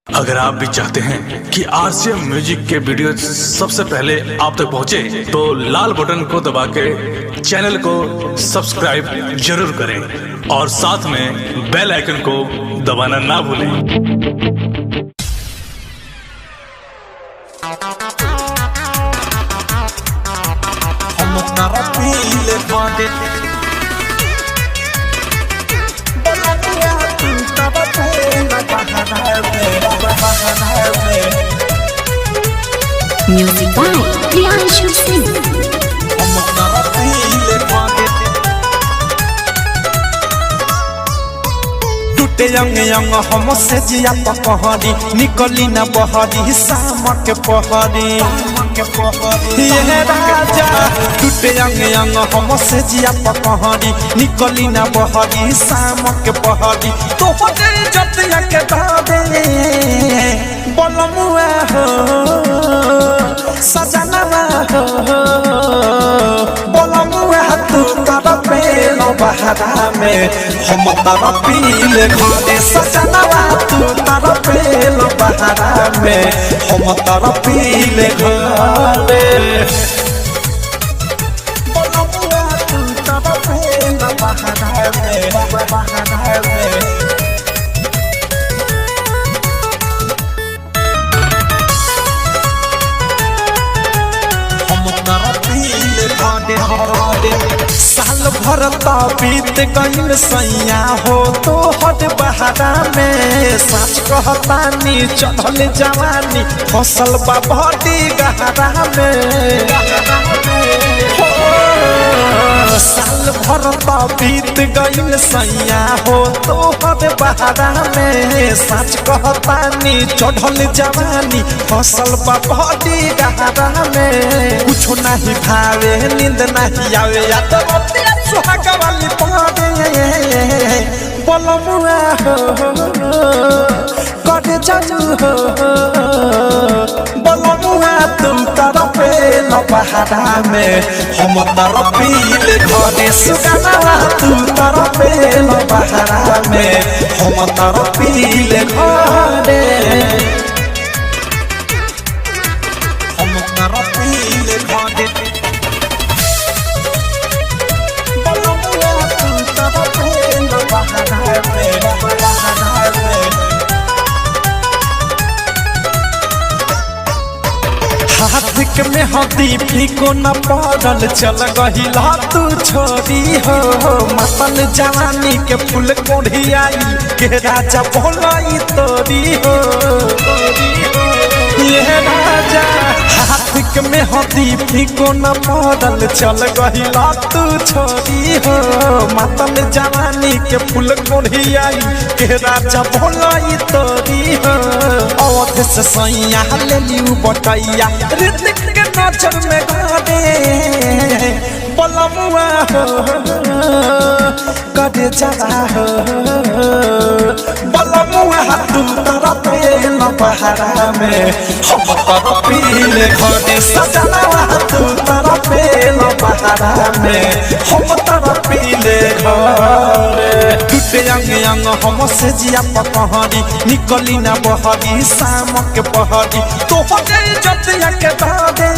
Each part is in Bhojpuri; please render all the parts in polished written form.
अगर आप भी चाहते हैं कि आरसीएम म्यूजिक के वीडियो सबसे पहले आप तक पहुंचे, तो लाल बटन को दबा के चैनल को सब्सक्राइब जरूर करें और साथ में बेल आइकन को दबाना ना भूलें। Music by Priyanshu Singh. टूटे यंग यंग हम से जिया पकहरी निकली न बहरी शाम के पहरी ये राजा टूटे यंग यंग हम से जिया पकहरी निकली न बहरी शाम के पहरी तो होते जतिया के बादे बोलमुआ हो सजनवा हो बोलमुआ तू तारा पेलो बहरा में हम तारा पीले घरे सजनवा तू तारा पेलो बहरा में हम तारा पीले घरे बोलमुआ तू तारा पेलो बहरा में साल भर बीत गईल सैया हो तो हट बहारा में सच कहतानी चढ़ल जवानी फसल बा बड़ी गहरा में साल भर बीत गईल सैया हो तो हट बहारा में सच कहतानी चढ़ल जवानी फसल बा बड़ी गहरा में कुछ नहीं भावे नींद नहीं आवे या तो सुहाग वाली पावे बोलमुआ हो कर जाऊ हो बोलमुआ तुम तारा पेलो बहारा में हम तारा पीले घरे सुगना तुम तारा पेलो बहारा में हम तारा पीले घरे हम तारा पीले घरे हाथ में हदी फीको न पड़ल चल गहिला तू छोरी हो मतल जवानी के फूल कोढ़ियाई के राजा बोलाई तोरी हो ये राजा हाथ में हदी फीको न पड़ल चल गहिला तू छोरी हो मतल जवानी के फूल कोढ़ियाई के राजा बोलाई तोरी हो अवध से सैया ले लियू बटैया ऋतिक के नजर में गाने बोलमुआ हो कदे जरा हो बोलमुआ तू तारा पेलो बहारा में हम तारा पीले घरे सजनवा तू तारा पेलो बहारा में हम तारा पीले घरे टूटे यंग यंग हम से जिया पकहरी निकली न बहरी शाम के पहरी तो होते जतिया के बादे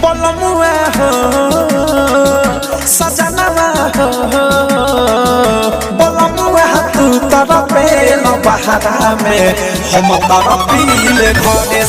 बोलमुआ हो सजनवा हो बोलमुआ तू तारा पेलो बहारा में हम तारा पीले घरे